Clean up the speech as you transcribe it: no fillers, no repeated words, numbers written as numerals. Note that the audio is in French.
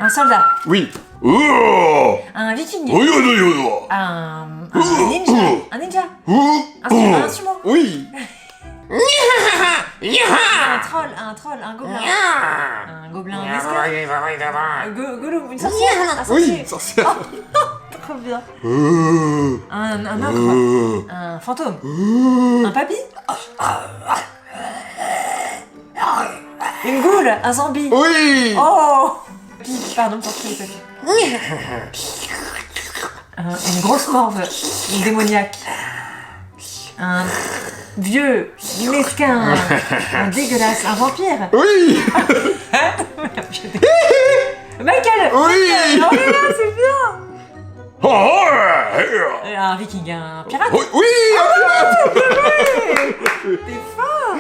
Un soldat. Oui. Oh. Un viking. Oui, oui, oui, oui. Un ninja. Un ninja. Un sumo. Oui. Un troll, un gobelin. Un gobelin mesquin. Gollum, une sorcière. Un Oui, sorcier. sorcière. Trop bien. Un ogre. Un fantôme. Un papy. Une goule. Un zombie. Oui. Oh. Pardon pour tous les papys. Une grosse morve. Une démoniaque. Un vieux, mesquin, un dégueulasse, un vampire. Oui. Michael. Oui. Michael. Oh là là, c'est bien. Oh. Un viking, un pirate. Oui. T'es fort.